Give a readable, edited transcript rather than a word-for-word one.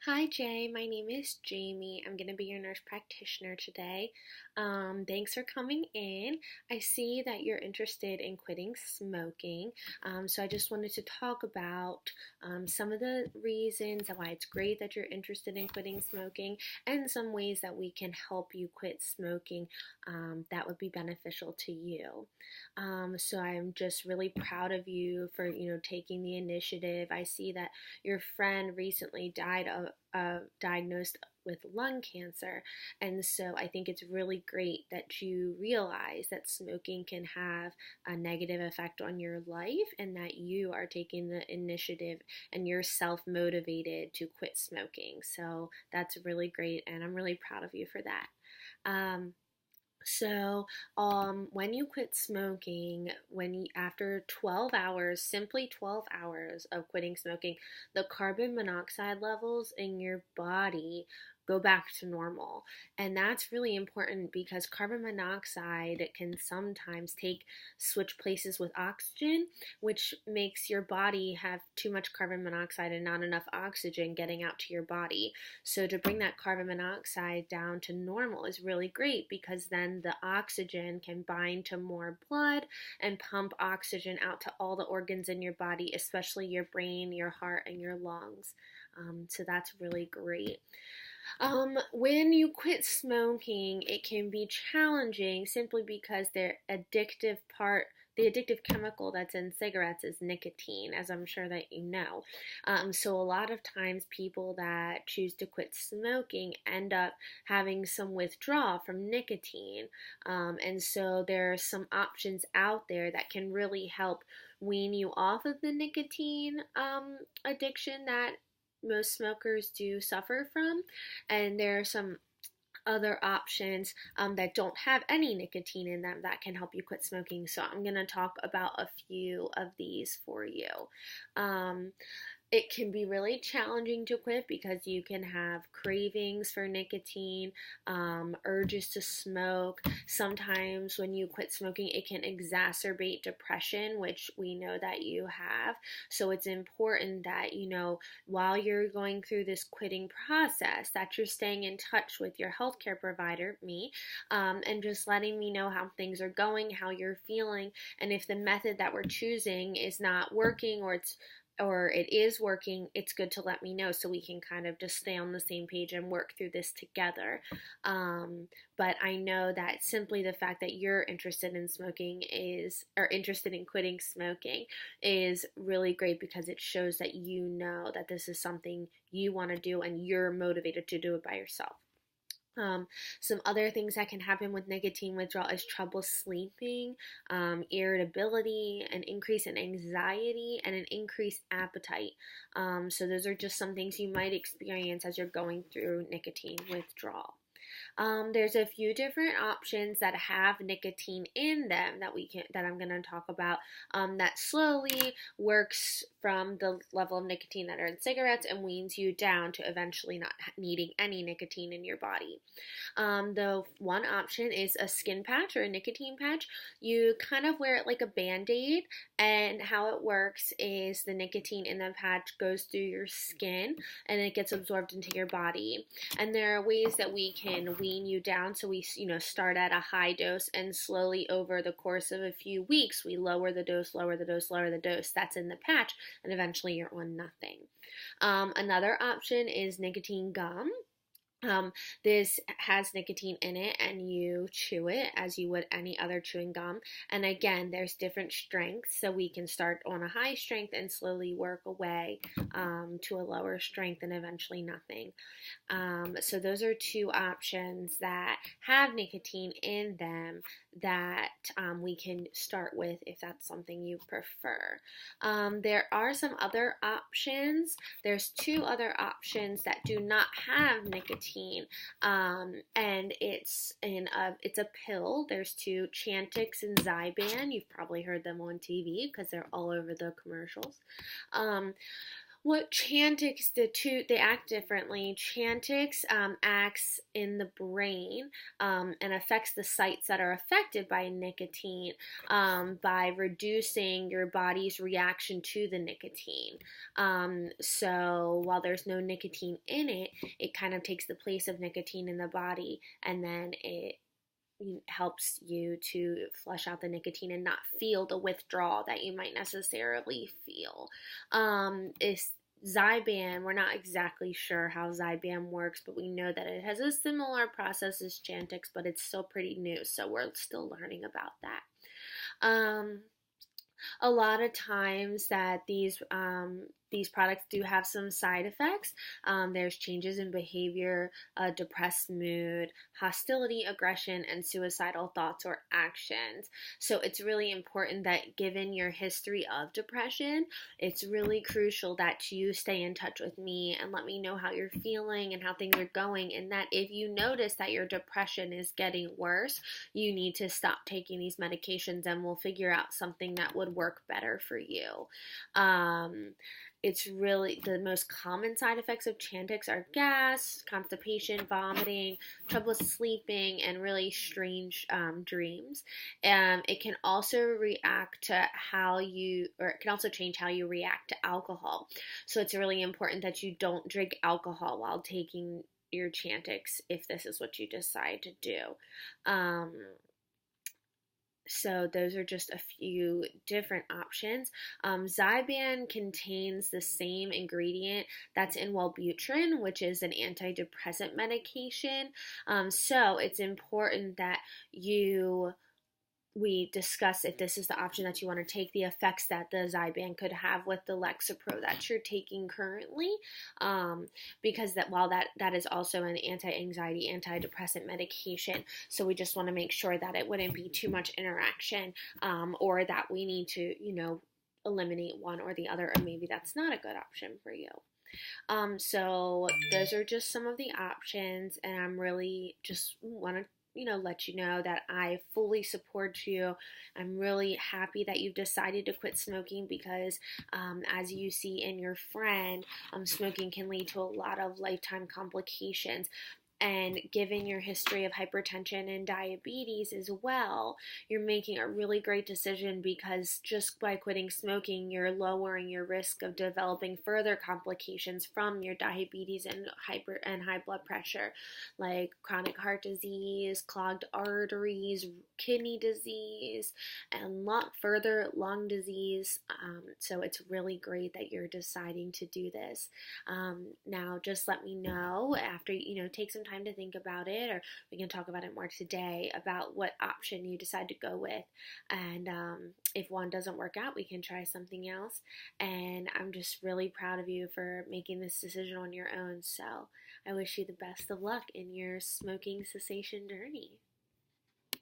Hi, Jay. My name is Jamie. I'm going to be your nurse practitioner today. Thanks for coming in. I see that you're interested in quitting smoking. So I just wanted to talk about some of the reasons and why it's great that you're interested in quitting smoking and some ways that we can help you quit smoking that would be beneficial to you. So I'm just really proud of you for, taking the initiative. I see that your friend recently died of diagnosed with lung cancer, and so I think it's really great that you realize that smoking can have a negative effect on your life, and that you are taking the initiative and you're self-motivated to quit smoking. So that's really great, and I'm really proud of you for that. Um, when you quit smoking, after 12 hours, simply 12 hours of quitting smoking, the carbon monoxide levels in your body go back to normal. And that's really important because carbon monoxide can sometimes switch places with oxygen, which makes your body have too much carbon monoxide and not enough oxygen getting out to your body. So to bring that carbon monoxide down to normal is really great, because then the oxygen can bind to more blood and pump oxygen out to all the organs in your body, especially your brain, your heart, and your lungs. So that's really great. When you quit smoking, it can be challenging simply because the addictive chemical that's in cigarettes is nicotine, as I'm sure that you know. So a lot of times people that choose to quit smoking end up having some withdrawal from nicotine. And so there are some options out there that can really help wean you off of the nicotine addiction that most smokers do suffer from. And there are some other options that don't have any nicotine in them that can help you quit smoking. So I'm going to talk about a few of these for you. It can be really challenging to quit because you can have cravings for nicotine, urges to smoke. Sometimes when you quit smoking, it can exacerbate depression, which we know that you have. So it's important that, while you're going through this quitting process, that you're staying in touch with your healthcare provider, me, and just letting me know how things are going, how you're feeling, and if the method that we're choosing is not working or it is working, it's good to let me know so we can kind of just stay on the same page and work through this together. But I know that simply the fact that you're interested in interested in quitting smoking is really great, because it shows that you know that this is something you want to do and you're motivated to do it by yourself. Some other things that can happen with nicotine withdrawal is trouble sleeping, irritability, an increase in anxiety, and an increased appetite. So those are just some things you might experience as you're going through nicotine withdrawal. There's a few different options that have nicotine in them that I'm going to talk about, that slowly works from the level of nicotine that are in cigarettes and weans you down to eventually not needing any nicotine in your body. The one option is a skin patch or a nicotine patch. You kind of wear it like a Band-Aid, and how it works is the nicotine in the patch goes through your skin and it gets absorbed into your body. And there are ways that we can wean you down. So we, start at a high dose, and slowly over the course of a few weeks, we lower the dose, lower the dose, lower the dose that's in the patch, and eventually you're on nothing. Another option is nicotine gum. This has nicotine in it, and you chew it as you would any other chewing gum. And again, there's different strengths, so we can start on a high strength and slowly work away to a lower strength and eventually nothing. So those are two options that have nicotine in them that we can start with if that's something you prefer. There are some other options. There's two other options that do not have nicotine, and it's a pill. There's two, Chantix and Zyban. You've probably heard them on TV because they're all over the commercials. What Chantix, they act differently. Chantix acts in the brain and affects the sites that are affected by nicotine by reducing your body's reaction to the nicotine. So while there's no nicotine in it, it kind of takes the place of nicotine in the body, and then it helps you to flush out the nicotine and not feel the withdrawal that you might necessarily feel. Is Zyban, we're not exactly sure how Zyban works, but we know that it has a similar process as Chantix, but it's still pretty new, so we're still learning about that. A lot of times that these products do have some side effects. There's changes in behavior, depressed mood, hostility, aggression, and suicidal thoughts or actions. So it's really important that, given your history of depression, it's really crucial that you stay in touch with me and let me know how you're feeling and how things are going, and that if you notice that your depression is getting worse, you need to stop taking these medications and we'll figure out something that would work better for you. It's really the most common side effects of Chantix are gas, constipation, vomiting, trouble sleeping, and really strange dreams. It can also react to it can also change how you react to alcohol. So it's really important that you don't drink alcohol while taking your Chantix if this is what you decide to do. So those are just a few different options. Zyban contains the same ingredient that's in Wellbutrin, which is an antidepressant medication. So it's important that we discuss, if this is the option that you want to take, the effects that the Zyban could have with the Lexapro that you're taking currently, because while that is also an anti-anxiety, antidepressant medication, so we just want to make sure that it wouldn't be too much interaction, or that we need to, eliminate one or the other, or maybe that's not a good option for you. So those are just some of the options, and I'm really just want to let you know that I fully support you. I'm really happy that you've decided to quit smoking because, as you see in your friend, smoking can lead to a lot of lifetime complications. And given your history of hypertension and diabetes as well, you're making a really great decision, because just by quitting smoking, you're lowering your risk of developing further complications from your diabetes and high blood pressure, like chronic heart disease, clogged arteries, kidney disease, and further lung disease. So it's really great that you're deciding to do this. Now, just let me know after, take some time to think about it, or we can talk about it more today about what option you decide to go with. And if one doesn't work out, we can try something else. And I'm just really proud of you for making this decision on your own. So I wish you the best of luck in your smoking cessation journey.